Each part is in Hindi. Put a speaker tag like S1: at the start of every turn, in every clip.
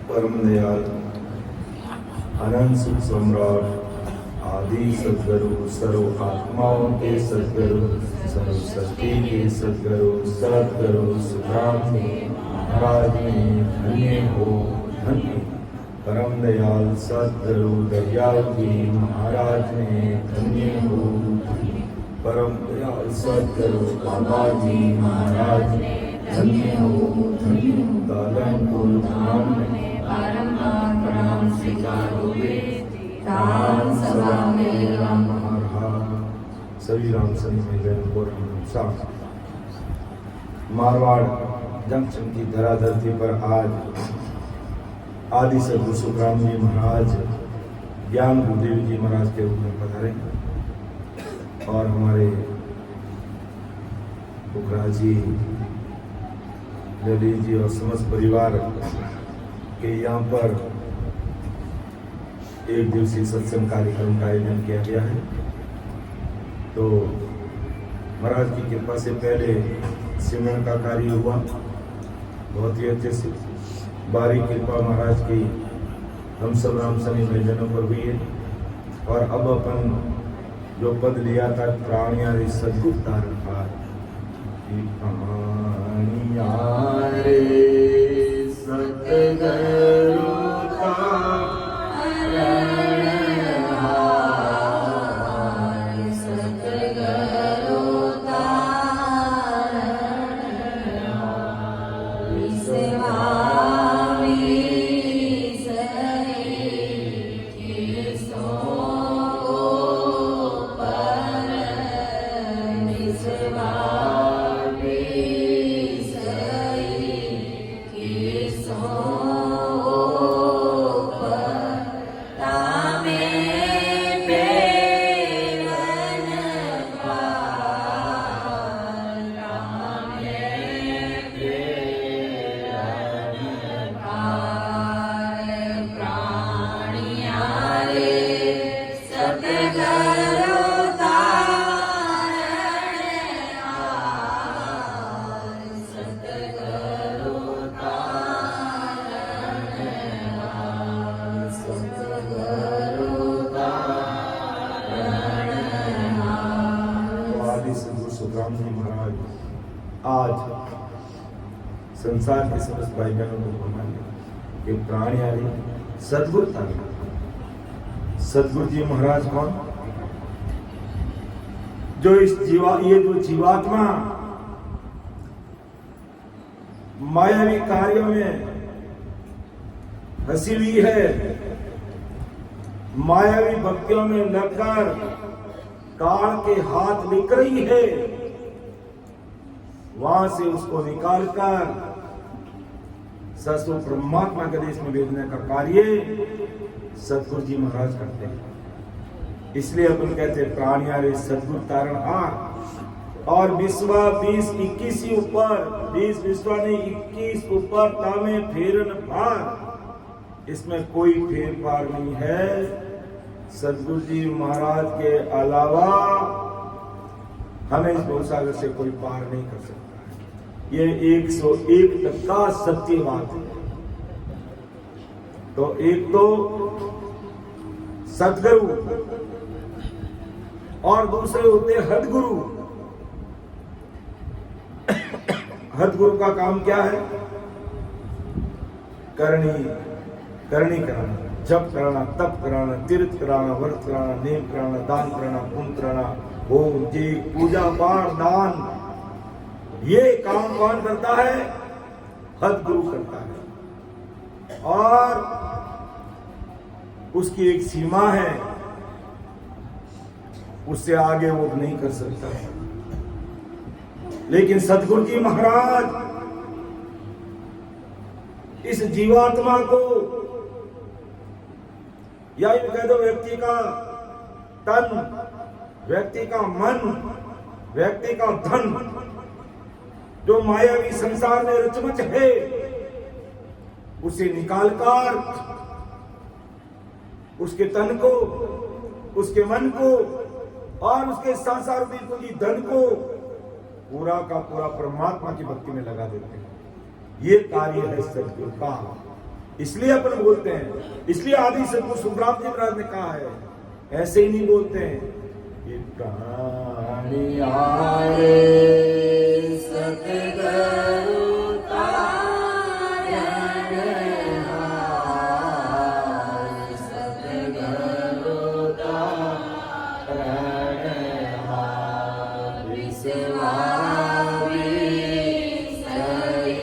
S1: परम दयाल अनंत सुख सम्राट आदि सद्गुरु सर्व आत्माओं के सद्गुरु सर्व सृष्टि के सद्गुरु सद्गुरु सुखराम महाराज में धन्य हो धन्य। परम दयाल सद्गुरु दयाल जी महाराज में धन्य हो धन्य। परम दयाल सद्गुरु बाबा जी महाराज में धन्य हो धन्य। दालनपुर धाम में
S2: प्रणाम स्वीकारोगे राम सभा में राम
S1: सभी राम सभी में जैनपुर मारवाड़ जंक्शन की धरा धरती पर आज आदि सद्गुरु सुखराम जी महाराज ज्ञान गुरुदेव जी महाराज के रूप में पधारे और हमारे पुखराज जी ललित जी और समस्त परिवार के यहाँ पर एक दिवसीय सत्संग कार्यक्रम का आयोजन किया गया है। तो महाराज की कृपा से पहले सिमरन का कार्य हुआ बहुत ही अच्छे से। बारी कृपा महाराज की हम सब राम सनी भजनों पर हुई है और अब अपन जो पद लिया था प्राणिया रे सद्गुरु तारण पार प्राणिया रे सद्गुरु सुखराम जी महाराज आज संसार के समस्त भाई बहनों को फरमाइए कि प्राणियारी सद्गुरु तारण। सद्गुरु जी महाराज कौन? जो इस ये जो जीवात्मा मायावी कार्यों में फंसी हुई है, मायावी भक्तियों में लगकर काल के हाथ लिख रही है, वहां से उसको निकालकर ससुर परमात्मा के देश में भेजने का कार्य सद्गुरु जी महाराज करते हैं। इसलिए अपन कहते हैं प्राणिया रे सद्गुरु तारण हार। और विश्वा 20-21 ऊपर 20 विश्वा ने 21 ऊपर तामे फेरन पार। इसमें कोई फेर पार नहीं है। सद्गुरु जी महाराज के अलावा हमें इस भवसागर से कोई पार नहीं कर सकता। ये 101% सत्य बात है। तो एक तो सद्गुरु और दूसरे होते हदगुरु। हदगुरु का काम क्या है? करनी कराना, जप कराना, तप कराना, तीर्थ कराना, व्रत कराना, नेम कराना, दान कराना, पुण्य कराना, होम जी पूजा पाठ दान, ये काम कौन करता है? सद्गुरु करता है। और उसकी एक सीमा है, उससे आगे वो नहीं कर सकता है। लेकिन सद्गुरु जी महाराज इस जीवात्मा को या यूं कह दो व्यक्ति का तन, व्यक्ति का मन, व्यक्ति का धन जो मायावी संसार में रचमच है, उसे निकालकर उसके तन को, उसके मन को और उसके संसार रूपी धन को पूरा का पूरा परमात्मा की भक्ति में लगा देते हैं। ये कार्य है सद्गुरु का। इसलिए अपन बोलते हैं, इसलिए आदि सदगुरु सुखराम जी महाराज ने कहा है, ऐसे ही नहीं बोलते हैं कि प्राणी आए
S2: सतगुरु तारणहार, सतगुरु तारणहार, विश्वामी सही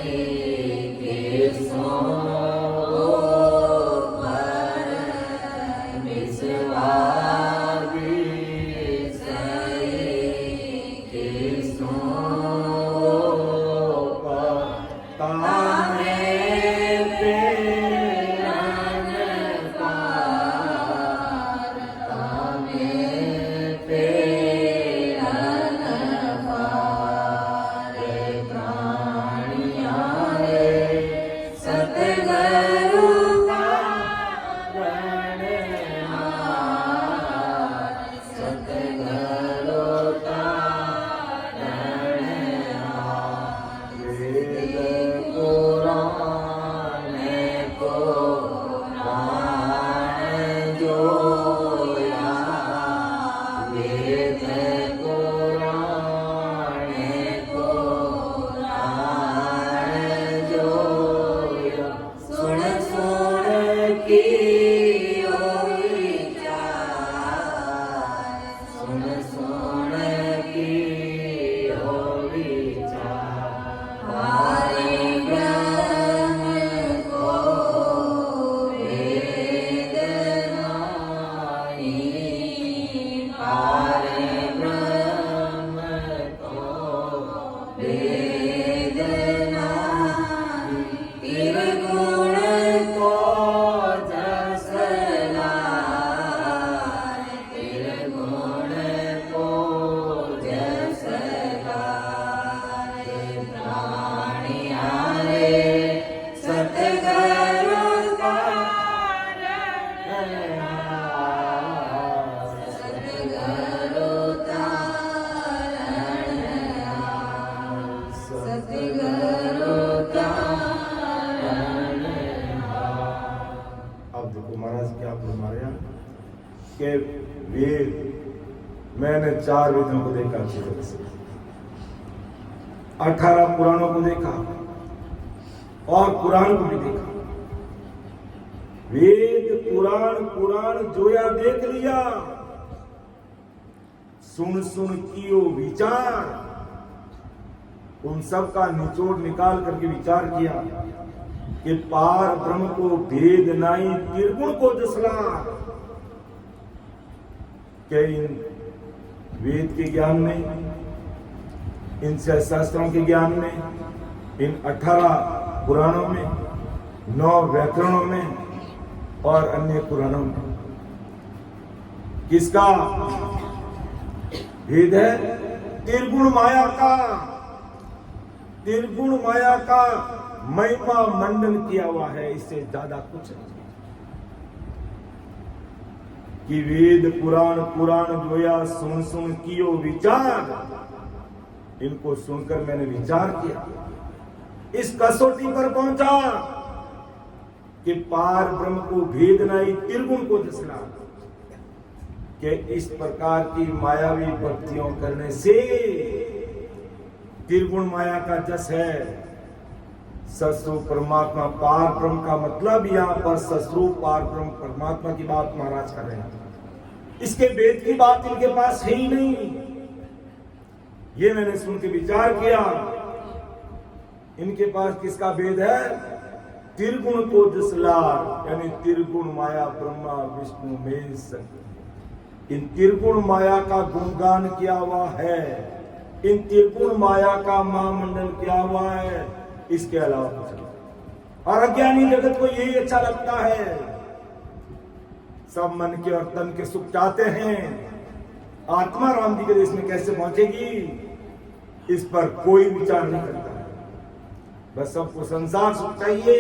S2: के सो पर, विश्वामी सही के सो पर, ताने पेरन पार, ताने पेरन पार, प्राणिया रे सतगुरु तारणहार, सतगुरु तारणहार,
S1: वेद पुराण
S2: को प्राण जोया, वेद पुराण को प्राण जोया, सुन सुन कियो विचार, सुन सुन कियो विचार, पारे ब्रह्म को वेद नाही, पारे ब्रह्म को वेद नाही, त्रिगुण को जस लाए, त्रिगुण को जस लाए, प्राणिया रे सतगुरु तारणहार, सतगुरु तारणहार, सतगुरु तारणहार।
S1: अब देखो महाराज क्या फरमाया कि वेद, मैंने 4 वेदों को देखा जीवन से, 18 पुराणों को देखा और पुराण को भी देखा। वेद पुराण जोया देख लिया, सुन सुन कियो विचार, उन सब का निचोड़ निकाल करके विचार किया कि पार ब्रह्म को भेद नाई, त्रिगुण को जसला। के इन वेद के ज्ञान में, इन शास्त्रों के ज्ञान में, इन 18 पुराणों में, 9 व्याकरणों में और अन्य पुराणों में किसका भेद है? त्रिगुण माया का। त्रिगुण माया का महिमा मंडन किया हुआ है, इससे ज्यादा कुछ नहीं। कि वेद पुराण जोया, सुन सुन कियो विचार, इनको सुनकर मैंने विचार किया, इस कसौटी पर पहुंचा कि पार ब्रह्म को भेद नहीं, त्रिगुण को जसला। कि इस प्रकार की मायावी भक्तियों करने से त्रिगुण माया का जस है। सस्वरूप परमात्मा पार ब्रह्म का मतलब यहाँ पर सस्वरूप पार ब्रह्म परमात्मा की बात महाराज कर रहे हैं। इसके वेद की बात इनके पास है ही नहीं। ये मैंने सुन के विचार किया, इनके पास किसका वेद है? त्रिगुण को जसला, यानी त्रिगुण माया ब्रह्मा विष्णु महेश, इन त्रिगुण माया का गुणगान किया हुआ है, इन त्रिगुण माया का महामंडल किया हुआ है। इसके अलावा कुछ नहीं। और अज्ञानी जगत को यही अच्छा लगता है, सब मन के और तन के सुख चाहते हैं। आत्मा राम जी के देश में कैसे पहुंचेगी, इस पर कोई विचार नहीं करता है। बस सबको संसार सुख चाहिए,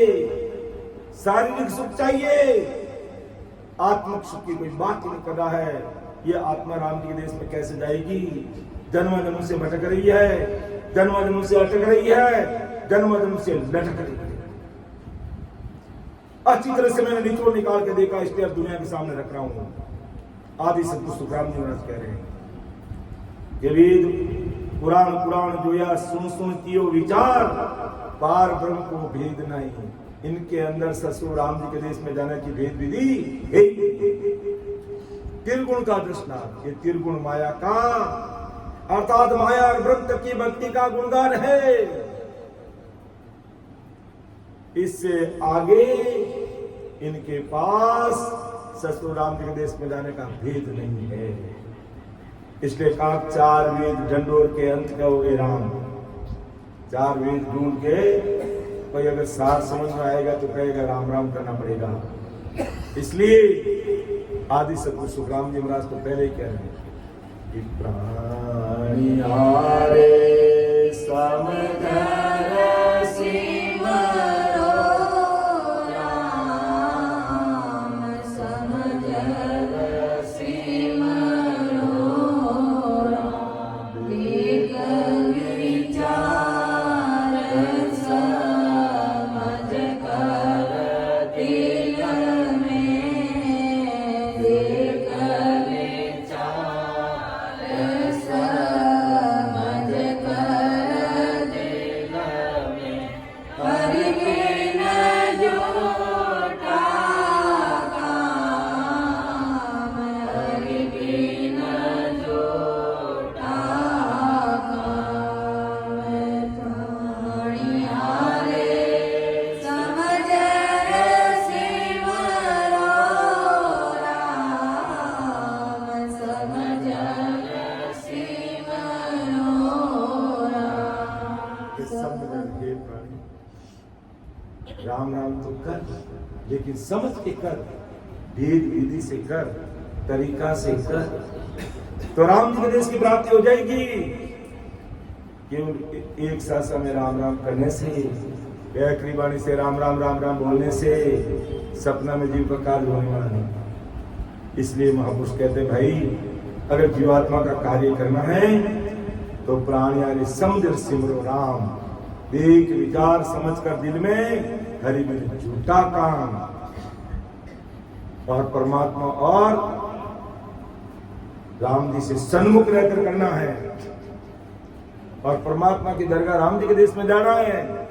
S1: शारीरिक सुख चाहिए, आत्मिक सुख की कोई बात ही नहीं कर रहा है। ये आत्मा राम जी के देश में कैसे जाएगी? जन्म जन्म से भटक रही है, जन्म जन्म से अटक रही है, जन्म जन्म से लटक रही है। अच्छी तरह से मैंने निचोड़ निकाल के देखा, इसलिए अब दुनिया के सामने रख रहा हूं। आदि सतगुरु सुखराम जी महाराज कह रहे हैं कि वेद पुराण पुराण जोया सुन कियो विचार, पार ब्रह्म को भेद नहीं। इनके अंदर ससुर राम जी के देश में जाने की भेद विधि है। त्रिगुण का दृष्टांत, ये त्रिगुण माया का अर्थात माया और ब्रह्म की भक्ति का गुणगान है। इससे आगे इनके पास ससुर राम जी के देश में जाने का भेद नहीं है। इसलिए कहा चार वेद डंडोर के अंत कहो ए राम। चार वेद ढूंढ के कोई अगर सार समझ में आएगा तो कहेगा राम राम करना पड़ेगा। इसलिए आदि सतगुरु सुखराम जी महाराज तो पहले ही कह रहे हैं कि प्राणी हारे समझ राम राम तो कर, लेकिन समझ के कर, भेद विधि से कर, तरीका से कर, तो राम जी के देश की प्राप्ति हो जाएगी। केवल एक सासा में राम राम करने से, एक वाणी से राम राम बोलने से सपना में जीव का कार्य होने वाला नहीं। इसलिए महापुरुष कहते हैं भाई, अगर जीवात्मा का कार्य करना है तो प्राण यानी समझ सिमरो राम। देख विचार समझ कर दिल में हरि में झूठा काम, और परमात्मा और राम जी से सन्मुख रहकर करना है, और परमात्मा की दरगाह राम जी के देश में जाना है।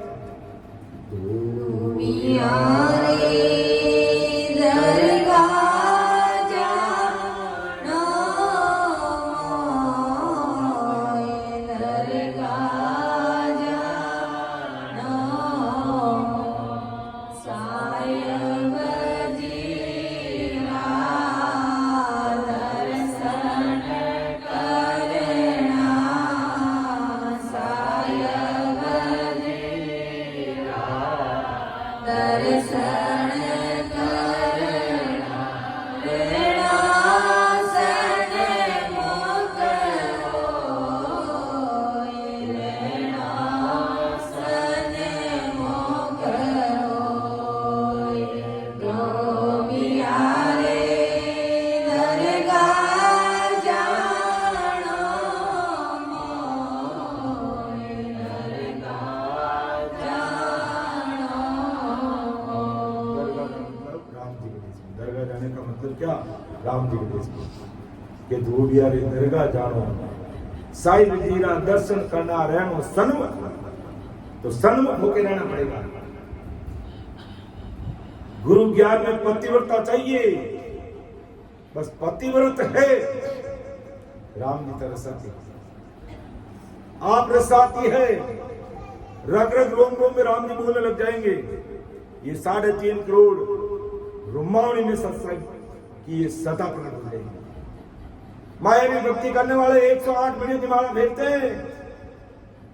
S1: क्या राम जी के देश में के धूबिया रे दरगाह जानो, साईं जीरा दर्शन करना रहनो सन्मुख, तो सन्मुख होके रहना पड़ेगा। गुरु ज्ञान में पतिव्रता चाहिए, बस पतिव्रत है। राम जी तरह साथी, आप रसाती है, रग रग रोम रोम में राम जी बोलने लग जाएंगे। ये 3.5 करोड़ रुमावणी में सत्संग कि ये सदा प्रकट हो जाएगी। मायावी भक्ति करने वाले 108 मणियों की माला फेरते हैं,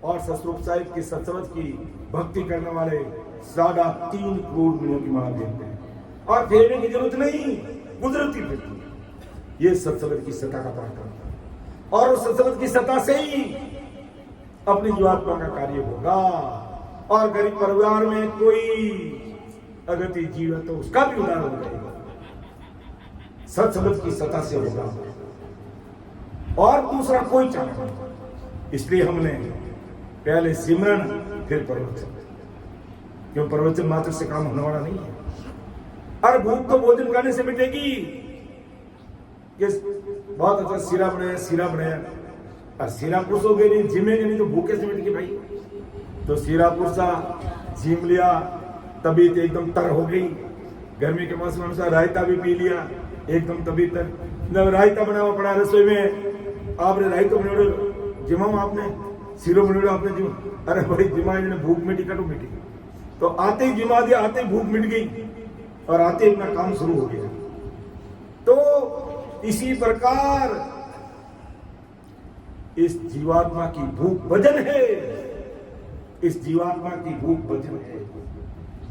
S1: और ससुर साहिब की सत्सवत की भक्ति करने वाले 3.5 करोड़ मणियों की माला फेरते हैं, और फेरने की जरूरत नहीं, कुदरती फेरती है। ये सत्सवत की सत्ता का पराक्रम है, और उस सत्सवत की सत्ता से ही अपनी जीवात्मा का कार्य होगा। और गरीब परिवार में कोई अगति जीव है तो उसका भी उदाहरण हो जाएगा, सत्संगत की सत्ता से होगा, और दूसरा कोई चाहता नहीं। इसलिए हमने पहले सिमरन फिर प्रवचन, क्यों प्रवचन मात्र से काम होने वाला नहीं है। अरे भूख तो भोजन करने से मिटेगी। बहुत अच्छा सीरा बनाया और सीरा पुरुषोगे नहीं, जिमेंगे नहीं तो भूखे से मिटेगी भाई। तो सीरा पुरुषा जिम लिया, तबीयत एकदम तर हो गई। गर्मी के मौसम अनुसार रायता भी पी लिया, एकदम तबीयत तर। जब रायता बनावा पड़ा रसोई में, आपने रायता बनाओ जिमाओ, आपने सीरो बनाओ आपने जिम। अरे भाई जिमा ने भूख मिटी कटो मिटी। तो आते ही जिमा दिया, आते ही भूख मिट गई और आते ही अपना काम शुरू हो गया। तो इसी प्रकार इस जीवात्मा की भूख भजन है, इस जीवात्मा की भूख भजन है,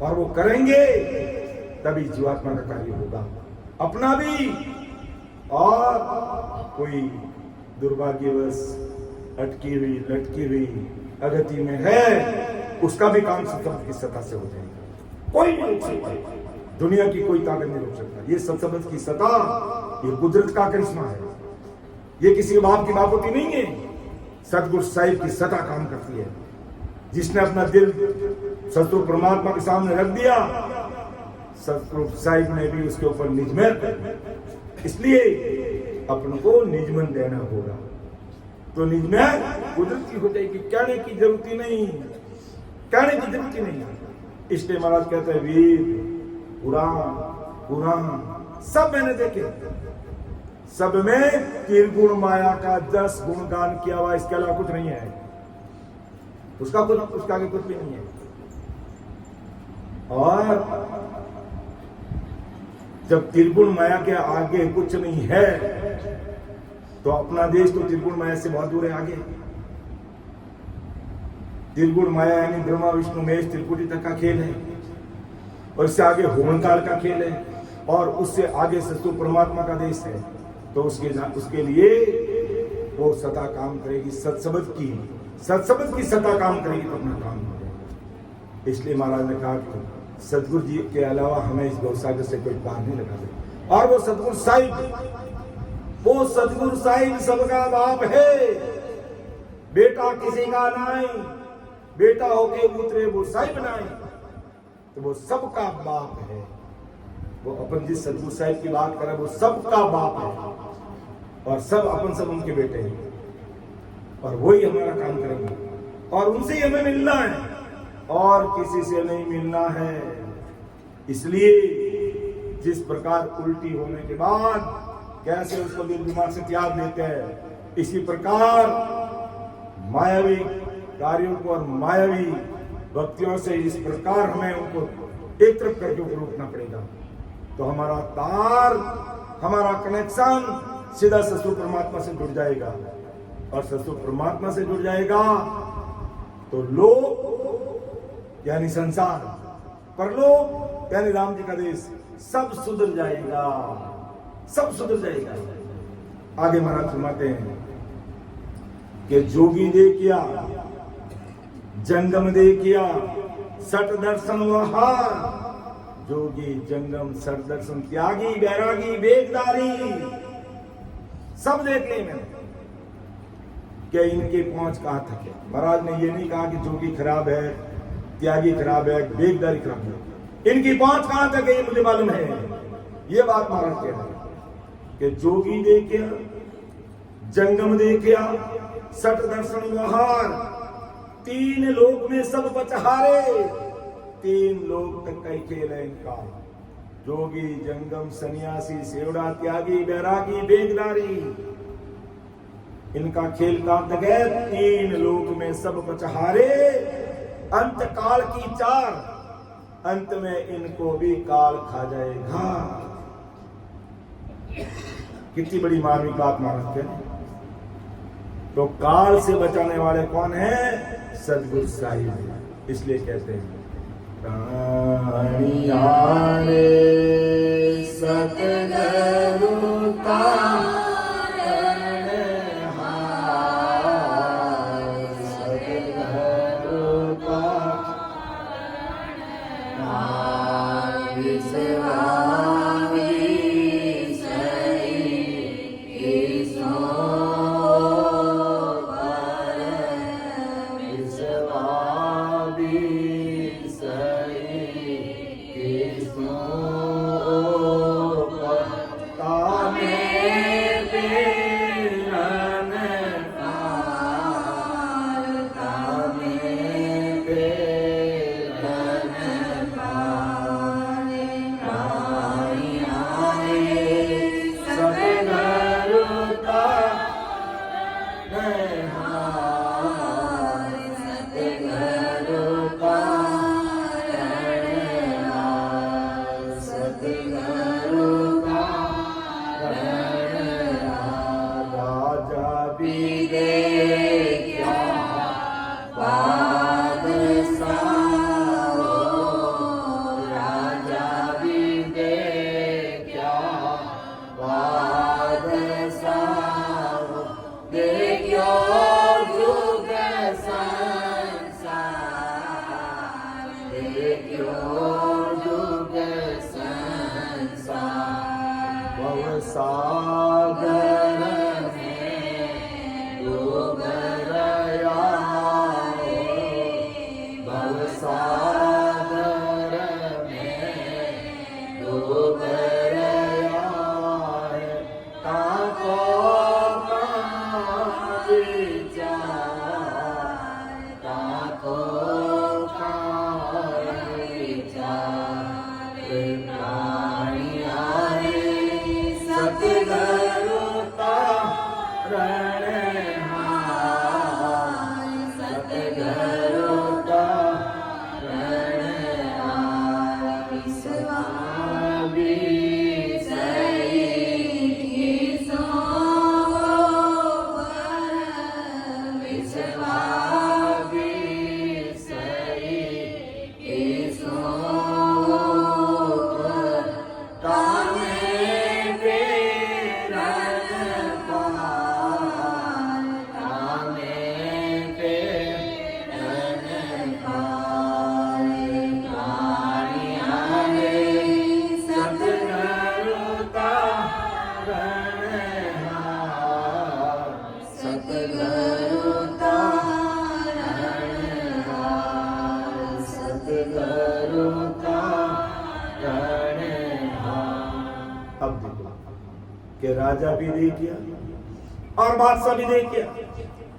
S1: और वो करेंगे तभी जीवात्मा का कार्य होगा। अपना भी और कोई दुर्भाग्यवश अटकी हुई लटकी हुई अगति में है, उसका भी काम सत्संग की सत्ता से हो जाएगा। कोई नहीं रोक सकता, दुनिया की कोई ताकत नहीं रोक सकता। ये सत्संग की सत्ता, ये कुदरत का करिश्मा है, ये किसी बाप की बापोती नहीं है। सतगुरु साहिब की सत्ता काम करती है। जिसने अपना दिल सतगुरु परमात्मा के सामने रख दिया, सतगुरु साहिब ने भी उसके ऊपर निजमन कर दिया। इसलिए अपन को निजमन देना होगा। तो निजमन कुदरत की हो जाएगी, कहने की जरूरत ही नहीं, कहने की जरूरत ही नहीं। इसलिए महाराज कहते हैं वेद पुराण सब मैंने देखे, सब में त्रिगुण माया का 10 गुणगान किया हुआ, इसके अलावा कुछ नहीं है। उसका आगे कुछ भी नहीं है। और जब त्रिगुण माया के आगे कुछ नहीं है तो अपना देश तो त्रिगुण माया से बहुत दूर है आगे। त्रिगुण माया यानी ब्रह्मा विष्णु महेश त्रिपुटी तक का खेल है, और इससे आगे होमकाल का खेल है, और उससे आगे सतगुरु परमात्मा का देश है। तो उसके लिए वो सत्ता काम करेगी, सत्सबद की सत्ता काम करेगी तो अपना काम हो जाएगा। इसलिए महाराज ने कहा कि सतगुरु जी के अलावा हमें इस गौसागर से कोई पार नहीं लगा दे। और वो सतगुरु साहिब सबका बाप है। बेटा किसी का नहीं, बेटा होके उतरे वो साहिब नहीं, तो वो सबका बाप है। वो अपन जिस सतगुरु साहिब की बात कर रहे हैं वो सबका बाप है, और सब अपन सब उनके बेटे हैं, और वही हमारा काम करेंगे, और उनसे ही हमें मिलना है, और किसी से नहीं मिलना है। इसलिए जिस प्रकार उल्टी होने के बाद कैसे उसको दिल दिमाग से त्याग देते हैं, इसी प्रकार मायावी कार्यों को और मायावी भक्तियों से इस प्रकार हमें उनको एक तरफ करके ऊपर उठना पड़ेगा। तो हमारा तार, हमारा कनेक्शन सीधा सतगुरु परमात्मा से जुड़ जाएगा, और सतगुरु परमात्मा से जुड़ जाएगा तो लोक यानी संसार, परलोक यानी राम जी का देश, सब सुधर जाएगा, सब सुधर जाएगा। आगे महाराज सुनाते हैं कि जोगी दे किया, जंगम दे किया, सट दर्शन वहार। जोगी जंगम सट दर्शन, त्यागी बैरागी वेगदारी, सब देख लिए मैंने। क्या इनके पहुंच कहां तक है? महाराज ने ये नहीं कहा कि जोगी खराब है, त्यागी खराब है, वेगदारी खराब है। इनकी पहुंच कहां तक है ये मुझे मालूम है। ये बात महाराज कह रहे हैं कि जोगी देखिया, जंगम देखिया, सट दर्शन वहार। 3 लोक में सब बचहारे, 3 लोक तक का खेल है इनका। जोगी जंगम सन्यासी सेवड़ा त्यागी बैरागी वेगदारी, इनका खेल कहां तक है? 3 लोक में सब बचहारे, अंत काल की 4, अंत में इनको भी काल खा जाएगा। कितनी बड़ी मार्मिक बात महाराज के। तो काल से बचाने वाले कौन है? सतगुरु साहिब। इसलिए कहते हैं प्राणिया रे सतगुरु का
S2: जुग संसार
S1: भव सागर
S2: डूब
S1: रया भव सागर
S2: डूब
S1: रया ताको विचार ताको सतगुरु तारणहार सतगुरु तारणहार विश्वामी अब देखो कि राजा भी देख गया और बादशाह भी देख गया।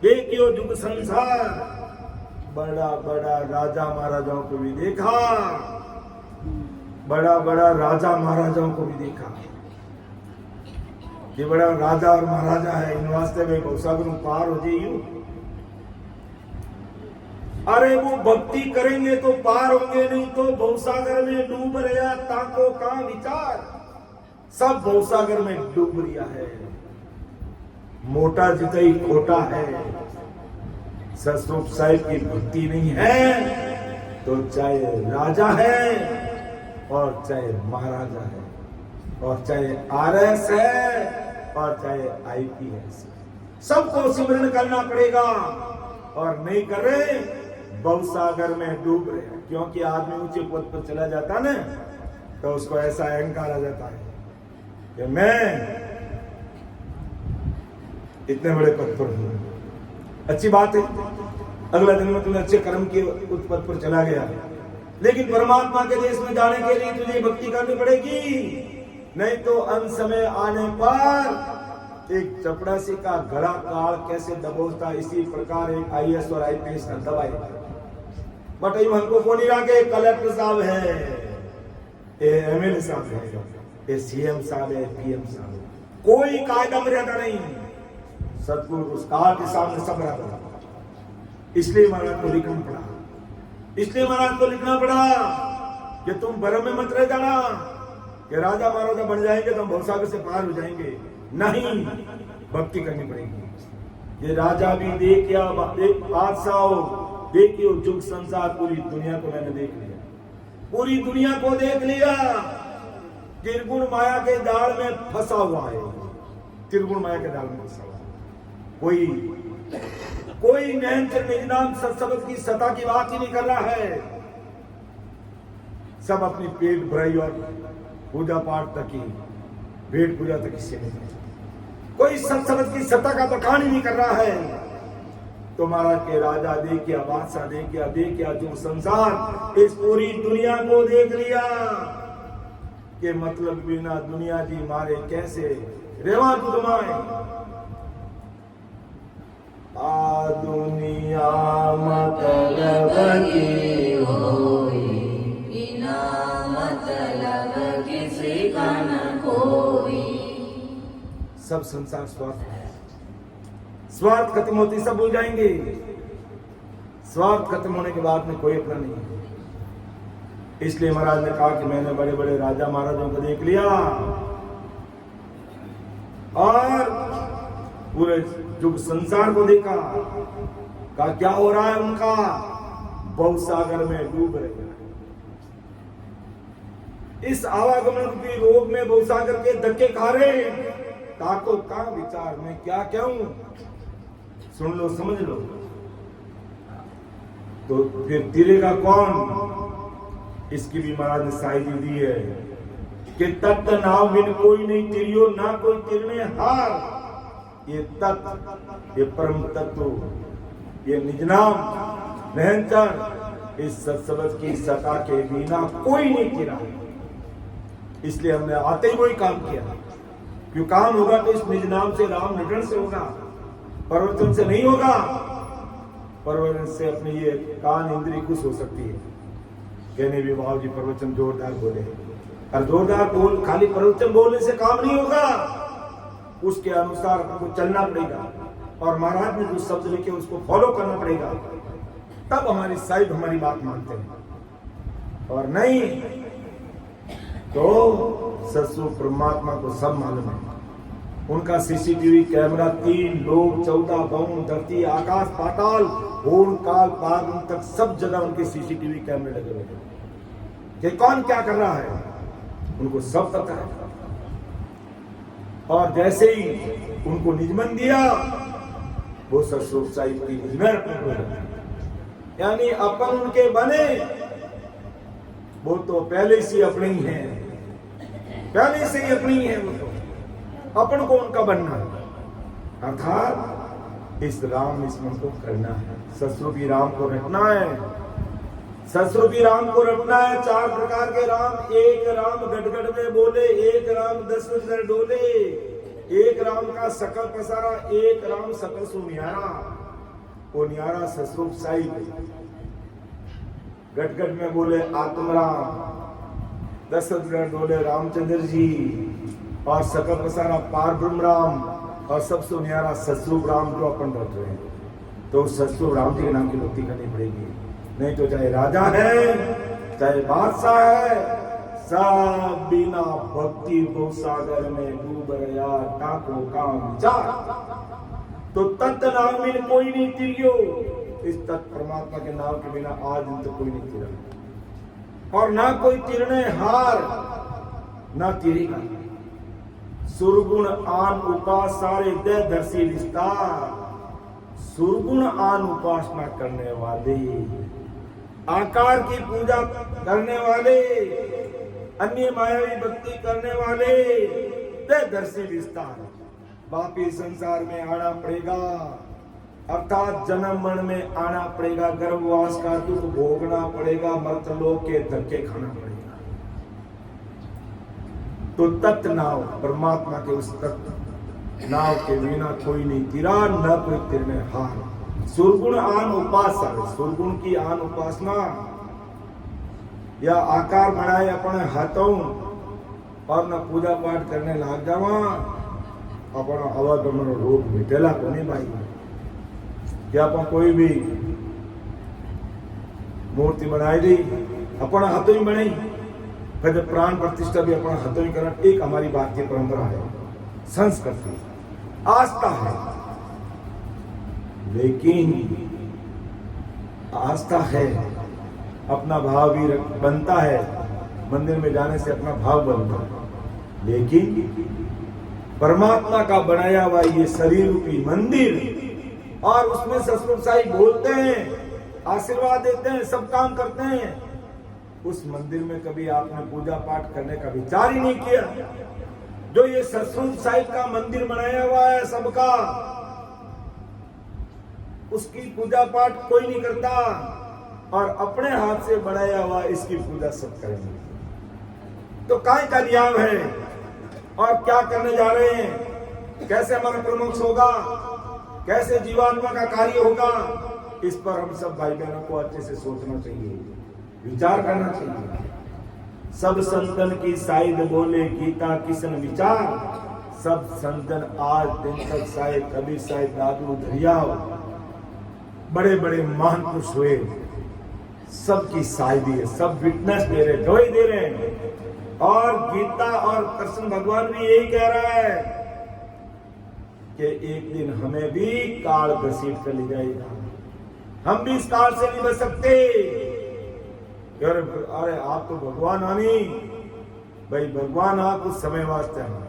S1: देखियो जुग संसार बड़ा बड़ा राजा महाराजाओं को भी देखा, बड़ा बड़ा राजा महाराजाओं को भी देखा कि बड़ा राजा और महाराजा है, इन वास्ते में भवसागर पार हो जाइयो। अरे वो भक्ति करेंगे तो पार होंगे, नहीं तो भवसागर में डूब रहा ताको का विचार। सब भवसागर में डूब रिया है, मोटा जितई खोटा है। ससुर साहिब की भक्ति नहीं है तो चाहे राजा है और चाहे महाराजा है और चाहे आरएस है और चाहे आईपीएस, सबको सिमरन करना पड़ेगा। और नहीं कर रहे भवसागर में डूब रहे, क्योंकि आदमी ऊंचे पद पर चला जाता ना तो उसको ऐसा अहंकार आ जाता है कि मैं इतने बड़े पद पर हूं। अच्छी बात है, अगला दिन में तुम्हें अच्छे कर्म के उस पद पर चला गया, लेकिन परमात्मा के देश में जाने के लिए तुझे भक्ति करनी पड़ेगी। नहीं तो अंत समय आने पर एक चपड़ासी का गला काल कैसे दबोचता, इसी प्रकार एक आईएएस और आईपीएस का दबाएगा। बट हमको कौन ही रहा, कलेक्टर साहब है, एमएलए साहब है, ये सीएम साहब है, पीएम साहब है, कोई कायदा मर्यादा नहीं। सतगुरु उस काल के सामने सब बराबर। इसलिए महाराज को लिखना पड़ा, इसलिए महाराज को लिखना पड़ा कि तुम भ्रम में मत रह जाना कि राजा महाराजा बन जाएंगे तो हम भवसागर से पार हो जाएंगे। नहीं, भक्ति करनी पड़ेगी। ये राजा भी देखिया, बादशाह देखियो जुग संसार, पूरी दुनिया को मैंने देख लिया, पूरी दुनिया को देख लिया। त्रिगुण माया के जाल में फंसा हुआ है, त्रिगुण माया के जाल में फंसा हुआ। कोई नैनचर निजनाम सत्संग की सत्ता की बात ही नहीं कर रहा है। सब अपनी पेट भराई और पूजा पाठ तक ही, भेंट पूजा तक ही सीमित है। कोई सत्संग की सत्ता का बखान ही नहीं कर रहा है। तो महाराज के राजा देख गया, बादशाह देख गया, जो संसार इस पूरी दुनिया को देख लिया कि मतलब बिना दुनिया जी मारे कैसे रेवा दुदमाए। आ दुनिया मतलब की
S2: होई, बिना मतलब किसी का न कोई।
S1: सब संसार स्वार्थ है, स्वार्थ खत्म होती सब भूल जाएंगे। स्वार्थ खत्म होने के बाद में कोई अपना नहीं है। इसलिए महाराज ने कहा कि मैंने बड़े बड़े राजा महाराजों को देख लिया और पूरे जुग संसार को देखा। कहा क्या हो रहा है उनका, भवसागर में डूब रहे। इस आवागमन की रोग में भवसागर के धक्के खा रहे। ताको का विचार में क्या कहूं, सुन लो समझ लो। तो फिर तिरेगा कौन, इसकी भी महाराज ने साइडी दी है कि तत्त नाव बिन कोई नहीं तिरियो, ना कोई तिरने हार। ये तत्व, ये परम तत्व, ये निजनाम निरंतर, इस सत्सवत की सता के बिना कोई नहीं तिरा। इसलिए हमने आते ही वही काम किया। क्यों काम होगा तो इस निजनाम से, राम निधन से होगा, प्रवचन से नहीं होगा। प्रवचन से अपनी ये कान इंद्री खुश हो सकती है, कहने भी बाबू जी प्रवचन जोरदार बोले, और जोरदार बोल खाली प्रवचन बोलने से काम नहीं होगा, उसके अनुसार हमको चलना पड़ेगा और महाराज ने जो शब्द लिखे उसको फॉलो करना पड़ेगा, तब हमारी साइड हमारी बात मानते हैं। और नहीं तो सत्सु परमात्मा को सब मालूम है। उनका सीसीटीवी कैमरा 3 लोग 14 भवन धरती आकाश पाताल भून काल पागुन तक सब जगह उनके सीसीटीवी कैमरे लगे हुए हैं कि कौन क्या कर रहा है, उनको सब पता है। और जैसे ही उनको निजमन दिया वो सत्सु साहिब की निजमन, यानी अपन उनके बने, वो तो पहले से अपने ही हैं, पहले से ही अपनी है। वो तो अपन को उनका बनना है, अर्थात इस राम स्मरण को करना है, सत्स्वरूपी राम को रटना है, सत्स्वरूपी राम को रटना है। 4 प्रकार के राम, एक राम गटगट में बोले, एक राम 10 नर डोले, एक राम का सकल पसारा, एक राम सकल सुनियारा। वो न्यारा सत्स्वरूप साहिब गटगट में बोले आत्मराम, 10 नर डोले रामचंद्र जी, और सकल पसारा पार ब्रह्म राम, और सबसे न्यारा सत्स्वरूप राम जो अपन रट रहे हैं। तो सत्स्वरूप राम जी के नाम की भक्ति करनी पड़ेगी, नहीं तो चाहे राजा है चाहे बादशाह है, सब बिना भक्ति को सागर में डूब गया, टाको काम विचार। तो तत्त नाम में कोई नहीं तिरियो, इस तत्व परमात्मा के नाम के बिना आज दिन तक कोई नहीं तिरा, और ना कोई तिरने हार, ना तिरेगा। सुरगुण आन उपास सारे दे दर्शी विस्तार, सुरगुण आन उपासना करने वाले, आकार की पूजा करने वाले, अन्य मायावी भक्ति करने वाले, दे दर्शी विस्तार। वापिस संसार में आना पड़ेगा, अर्थात जन्म मरण में आना पड़ेगा, गर्भवास का दुख भोगना पड़ेगा, मर्तलोक के धक्के खाना पड़ेगा। तो तत्व नाव परमात्मा के उस तत्व नाव के बिना कोई नहीं तिरा, न कोई तिरने हार। सुरगुण आन उपासना, सुरगुण की आन उपासना या आकार बनाए अपने हाथों और न पूजा पाठ करने लाग जावा, अपना अवगमन रोग मिटेला को नहीं भाई। क्या अपन कोई भी मूर्ति बनाई दी अपना हाथों ही बनाई, फिर प्राण प्रतिष्ठा भी अपना हाथों ही करना, एक हमारी भारतीय परंपरा है, संस्कृति आस्था है। लेकिन आस्था है, अपना भाव भी बनता है, मंदिर में जाने से अपना भाव बनता है, लेकिन परमात्मा का बनाया हुआ ये शरीर रूपी मंदिर, और उसमें सत्संग साहिब बोलते हैं, आशीर्वाद देते हैं, सब काम करते हैं, उस मंदिर में कभी आपने पूजा पाठ करने का विचार ही नहीं किया। जो ये सत्संग साहिब का मंदिर बनाया हुआ है सबका, उसकी पूजा पाठ कोई नहीं करता, और अपने हाथ से बनाया हुआ इसकी पूजा सब करेंगे। तो काय का नियम है और क्या करने जा रहे हैं, कैसे हमारा प्रमोक्ष होगा, कैसे जीवात्मा का कार्य होगा, इस पर हम सब भाई बहनों को अच्छे से सोचना चाहिए, विचार करना चाहिए। सब संतन की साइड बोले गीता किसन विचार, सब संतन आज दिन तक शायद कबीर साहिब दादू दरियाव बड़े बड़े महान पुरुष हुए, सबकी शायदी है, सब विटनेस दे रहे, गवाही दे रहे हैं। और गीता और कृष्ण भगवान भी यही कह रहा है कि एक दिन हमें भी काल घसीट कर ले जाएगा, हम भी इस काल से नहीं बच सकते। अरे आप तो भगवान आनी भाई, भगवान आप कुछ समय वास्ते हैं,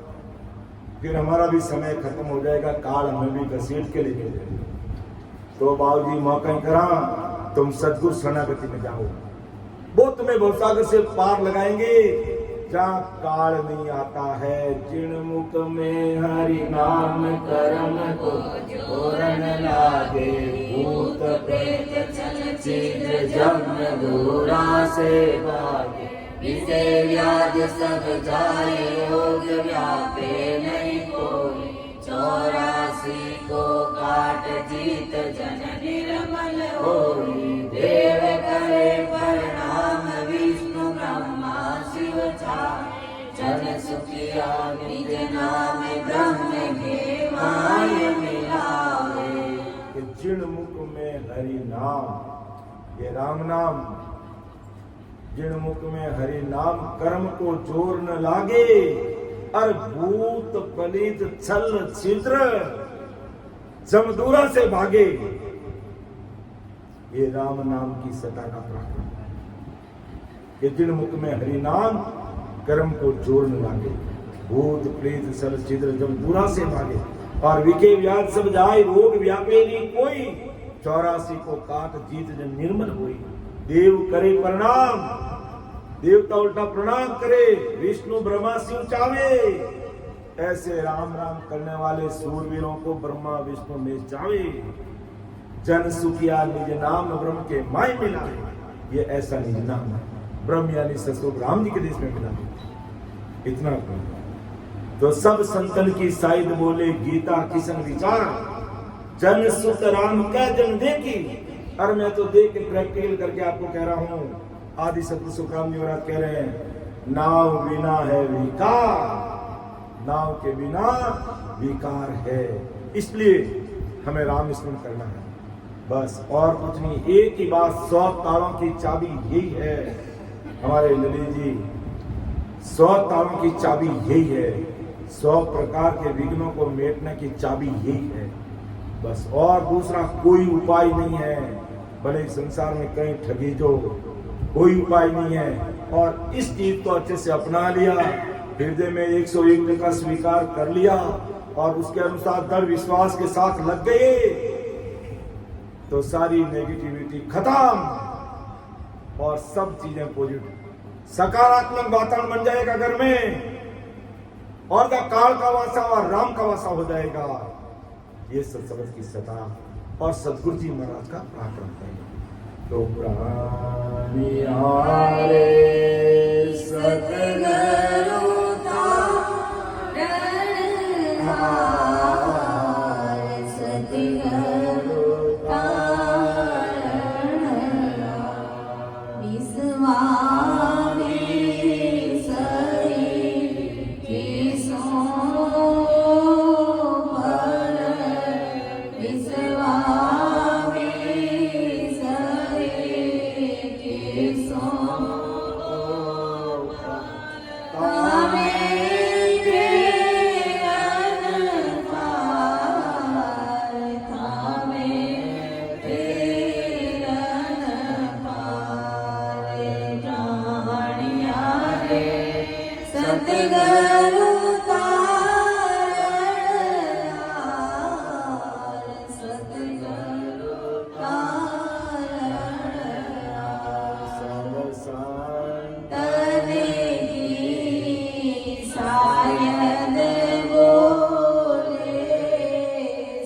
S1: फिर हमारा भी समय खत्म हो जाएगा, काल हमें भी घसीट के लेके जाएगा। तो बाबूजी मौका करा, तुम सदगुरु शरणागति में जाओ, वो तुम्हें भवसागर से पार लगाएंगे जहाँ काल नहीं आता है। जिन मुख में हरि नाम कर्म को जोरन लागे, भूत प्रेत चल छिद्र जन्म दूरा से भागे। विषय व्याध सब जाए, रोग व्यापे नहीं कोई। 84 को काट जीत जन निर्मल होई। देव करे प्रणाम विष्णु ब्रह्मा शिव चार। जन सुखिया निज नाम ब्रह्म के माय मिलावे। जिन मुख में हरि नाम, ये राम नाम, जिन मुख में हरि नाम कर्म को जोर न लागे। और भूत पलित छल छिद्र जमदूरा से भागे। ये राम नाम की सता का पराक्रम है। ये जिन मुख में हरि नाम कर्म को जोर न लागे, भूत प्रेत छल छिद्र जमदूरा से भागे। और विके व्याध सब जाए, रोग व्यापे नहीं कोई। 84 को काट जीत जन निर्मल होई। देव करे प्रणाम, देवता उल्टा प्रणाम करे। विष्णु ब्रह्मा शिव चावे। ऐसे राम राम करने वाले सूरवीरों को ब्रह्मा विष्णु में चावे। जन सुखिया निज नाम ब्रह्म के माय मिला। ये ऐसा निज नाम है, ब्रह्म यानी सतरूप राम जी के देश में मिला। इतना तो सब संतन की साइड बोले, गीता किसन विचार। जन सुत राम क्या जन देखी। और मैं तो देख के प्रैक्टिकल करके आपको कह रहा हूं। आदि सतगुरु सुखराम जी महाराज कह रहे हैं, नाव बिना है विकार, नाव के बिना विकार है। इसलिए हमें राम स्मरण करना है बस, और कुछ नहीं। एक ही बात, 100 तालों की चाबी यही है हमारे ललित जी। 100 तालों की चाबी यही है। 100 प्रकार के विघ्नों को मेटने की चाबी यही है बस, और दूसरा कोई उपाय नहीं है। भले संसार में कहीं ठगी जो, कोई उपाय नहीं है। और इस चीज को अच्छे से अपना लिया, हृदय में 101 का स्वीकार कर लिया, और उसके अनुसार दृढ़ विश्वास के साथ लग गए, तो सारी नेगेटिविटी खत्म और सब चीजें पॉजिटिव, सकारात्मक वातावरण बन जाएगा घर में। और काल का वासा और राम का वासा हो जाएगा। ये सत्संग की सता और सदगुरु जी महाराज का पराक्रम है। तो प्राणियारे
S2: सतगुरु तारण, सतगुरु तारण, विश्वामी सई किसो पर। विश्वामी सतगुरु तारण, सतगुरु तारण,
S1: सब
S2: संतन की शायद बोले,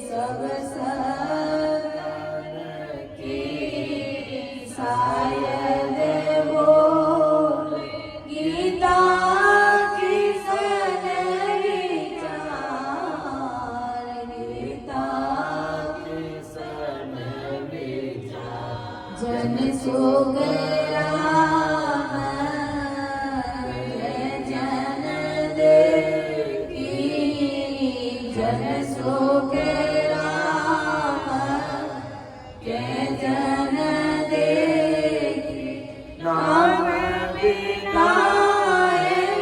S2: सब संतन की शायद बोले। गीता जन सोग राम जन देखी, जन सोग राम जन देखी। नाम बिना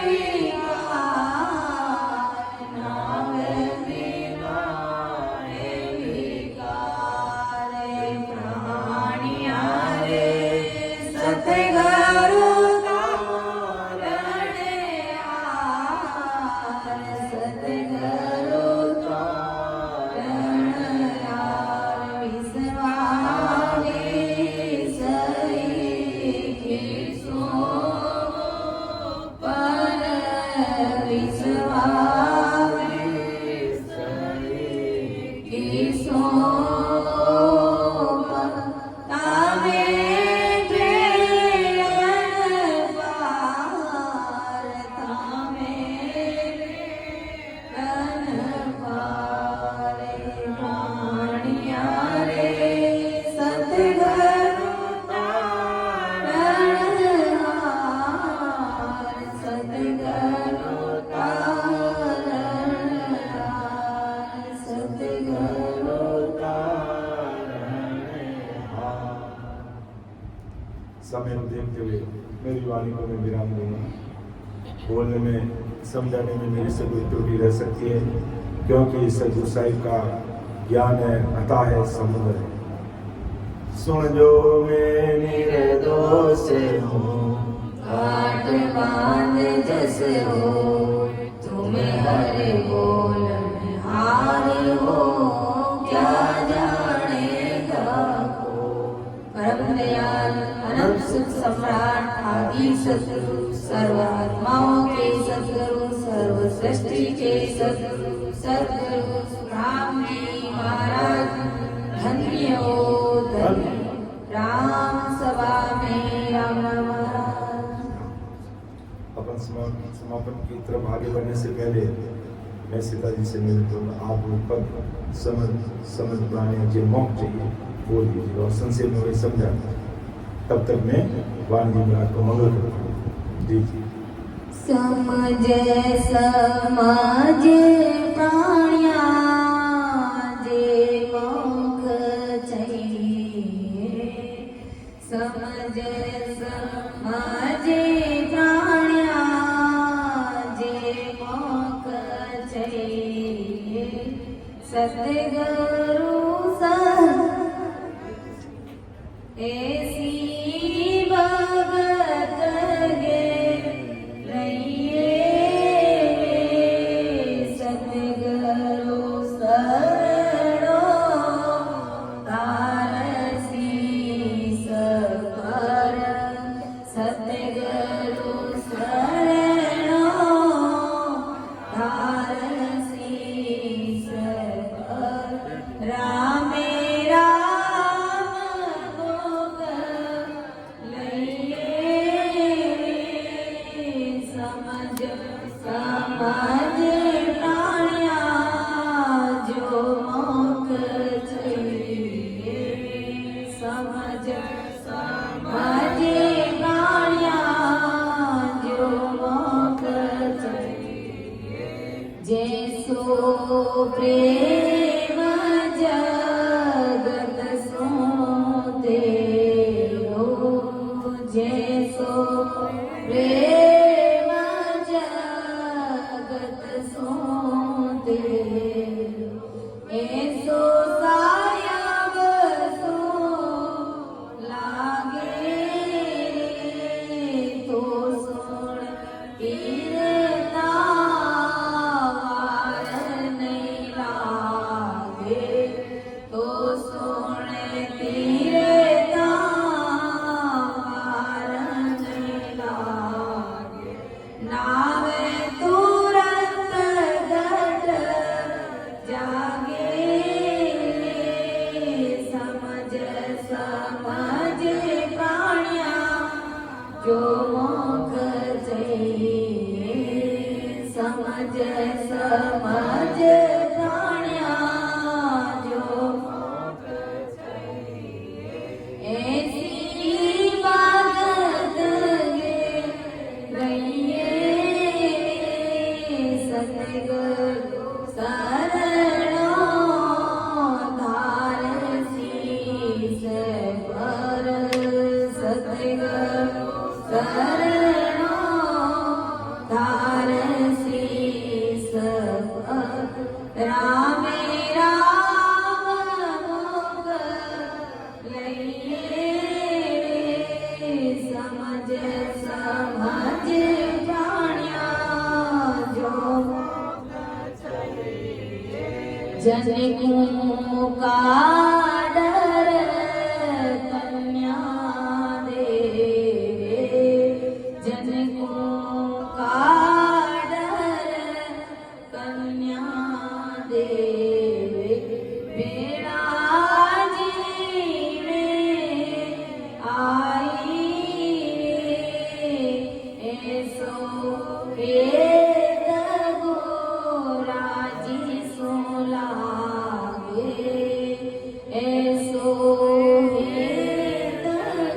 S2: विकार, नाम बिना विकार। प्राणियारे सतगुरु तारण यार, सतगुरु तारण यार। विश्वामी सई
S1: वाणी को मैं विराम दूंगा। बोलने में, समझाने में मेरी से कोई त्रुटि रह सकती है, क्योंकि सतगुरु साहिब का ज्ञान है, अता है, समुद्र है। सुन जो मैं निर्दोष हूँ,
S2: काट बांध जस हो, तुम्हें हर बोलन हार हो, क्या जानेगा को। परम दयाल अनंत सुख सम्राट आदि सद्गुरु, सर्व आत्माओं के सद्गुरु, सर्व सृष्टि के सद्गुरु, सद्गुरु राम जी महाराज धन्य हो धन्य। राम सभा में राम महाराज।
S1: अपन समापन की तरफ आगे बढ़ने से पहले मैं सीता जी से निवेदन करूँगा, आप लोग पद समझ पाने जो मौक चाहिए बोल दीजिए, और संक्षेप में वही समझा, तब तक मैं वाणी महाराज को मंगल करता हूँ। जी
S2: समझे प्राणिया जे मुख चाहिए, समझे प्राणिया जे मुख चाहिए, सतगुरु ऐसी भगत गे रहिए, सतगुरु शरणो तारसी सपर, सतगुरु शरणो तारसी सपर। राम राम भोग लइए, समझ प्राणिया जो मुख चाहिए, समझ प्राणिया जो मुख चाहिए, जैसो प्रेम जगत सोते हो, जैसो प्रेम जगत सोते हो, ऐसो सायब सो लागे, तो सुन कीर्ता वार नहीं लागे, तो सुन कीर्ता वार नहीं लागे। नावे तुरंत घट जागे, समझ प्राणिया जो मुख चाहिए, समझ प्राणिया जो मुख चाहिए, ऐसी बात गे रहिए, सतगुरु शरणो तारसी सपर, सतगुरु शरणो तारसी सपर। राम राम भोग लइए, समझ प्राणिया जो मुख चाहिए, जनकों का डर कन्या देवे, जनकों का डर कन्या देवे, बेड़ा जी में आई, ऐसो वेद गोराजी सो लागे, ऐसो वेद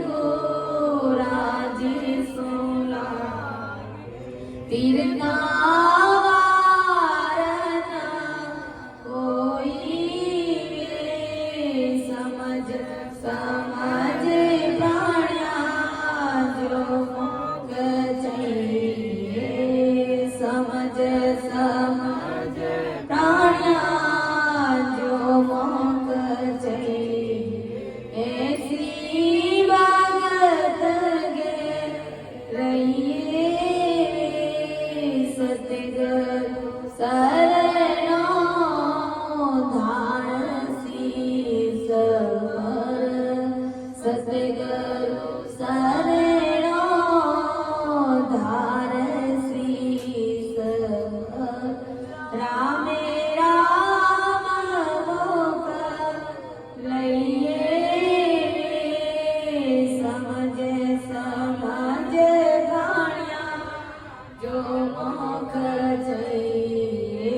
S2: गोराजी सो लागे, तीरना समझ प्राणिया जो मुख સતગુરુ શરણો ધાણ શીશ પર સતગુરુ શરણો ધાર શીશ પર રામે રામ લોક લઈએ સમજ સમજ ભાણ્યા જો મોખ જઈએ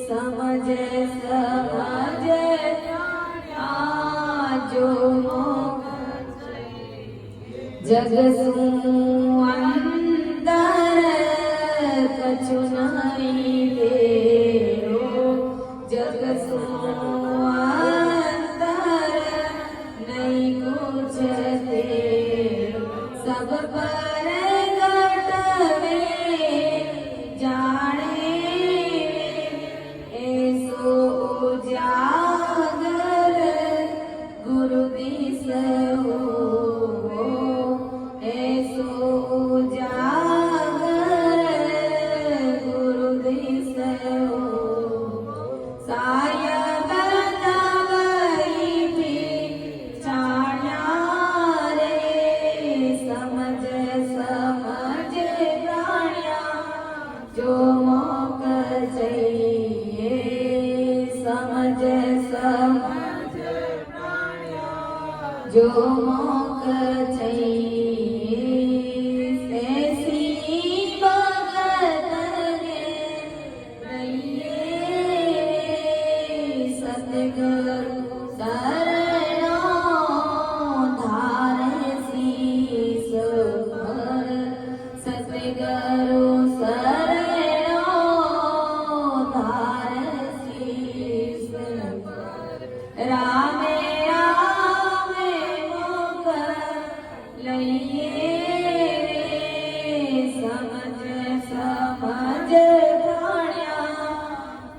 S2: સમજ સમજ ભાણ્યા જો મોખ જગસું અંદર કછું નહીં તેરો જગસું અંદર નહીં કુછ તેરો સબ પર ગટવે જાણે એસો ઉજાગર ગુરુ દિસ હો એસો ઉજાગર ગુરુ દિસ હો સાયબ નવઈ ભી જાણ્યા રે સમજ સમજ પ્રાણ્યા જો મોક જઈએ સમજ સમજ પ્રાણ્યા જો મોક જઈએ એસી ભગત ને રહીએ સતગુરુ શરણો ધારે શીશ પર સતગુરુ શરણો ધારે શીશ પર રામે રામે મોક લઈએ સમજ સમજ પ્રાણ્યા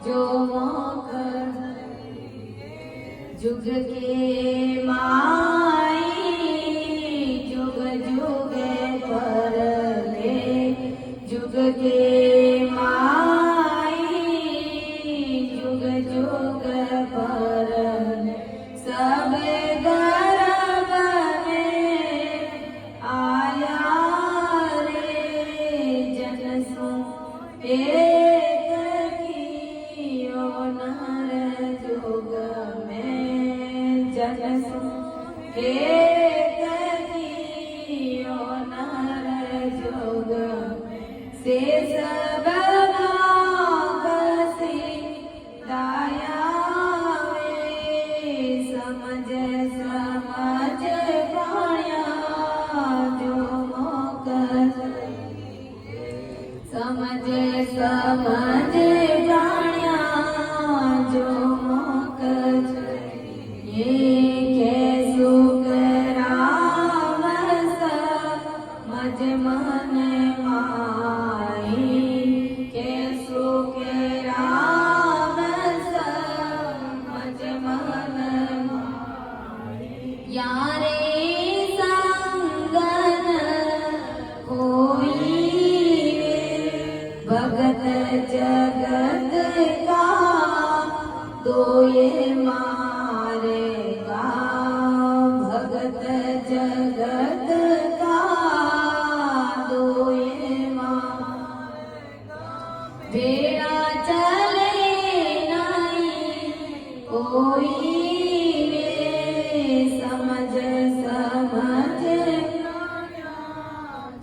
S2: જો મોખ जुग के माई जुग जुगे पर ले जुग के माई जुग जुग पर ले सब गर्भ में आया रे जन सो एक कियो नर जुग में जन सो एक कियो नर जुग से सब नागसी दाया वे समझ समझ प्राणिया जो मोक समझ समझ प्राणिया जो मोक ये कैसु कराव समझ मन माई कैसु कराव समझ मन माई यारे संगन होई भगत जगत का दोये मारेगा भगत जगत का दोये मारेगा बेड़ा चले नहीं कोई रे समझ समझ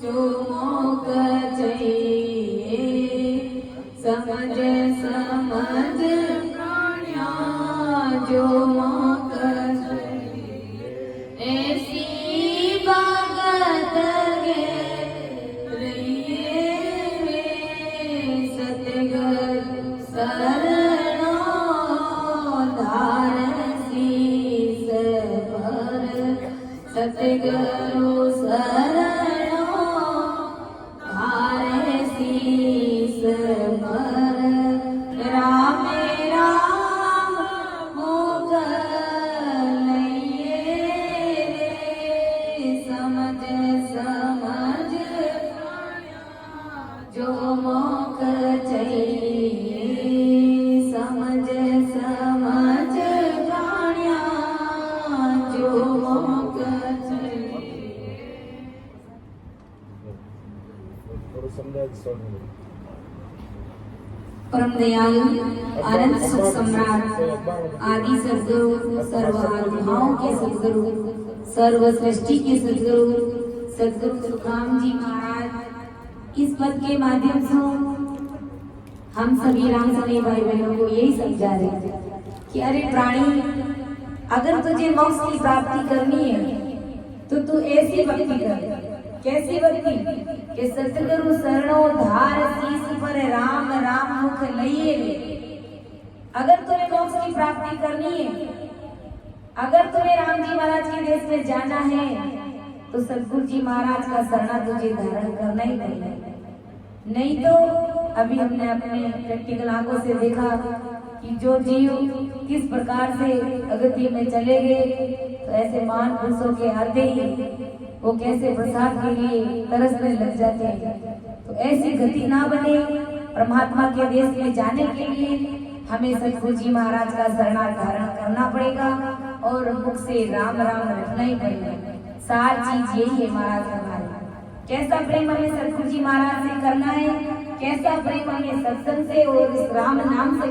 S2: जो मोक चाहिए समझ समझ जो मोक ऐसी भगत गे रहिए सतगुरु शरणो धार शीश पर सतगुरु शरणो धार शीश पर रामे राम मोक जो मोख चाहिए समझ समझ प्राण्या जो मोख चाहिए। परम दयालु अनंत सुख सम्राट आदि सदगुरु सर्व आत्माओं के सदगुरु सर्व सृष्टि के सदगुरु सदगुरु सुखराम जी महाराज इस पद के माध्यम से हम सभी राम सने भाई बहनों को यही समझा रहे कि अरे प्राणी, अगर तुझे मोक्ष की प्राप्ति करनी है तो तू ऐसी भक्ति कर। कैसी भक्ति कि सतगुरु शरणो धार शीस पर राम राम मुख लइए। अगर तुम्हें मोक्ष की प्राप्ति करनी है, अगर तुम्हें राम जी महाराज के देश में जाना है तो सतगुरु जी महाराज का शरणा तुझे धारण करना ही पड़ेगा। नहीं तो अभी हमने अपने प्रैक्टिकल आंखों से देखा कि जो जीव किस प्रकार से अगति में चले गए, तो ऐसे महान पुरुषों के आते ही वो कैसे प्रसाद के लिए तरसने लग जाते हैं। तो ऐसी गति ना बने। परमात्मा के देश में जाने के लिए हमें सतगुरु जी महाराज का शरणा धारण करना पड़ेगा और मुख से राम राम रखना ही पड़ेगा। सार चीज यही है महाराज हमारे। कैसा प्रेम हमें सतगुरु जी महाराज से करना है, कैसा प्रेम हमें सत्संग से और इस राम नाम से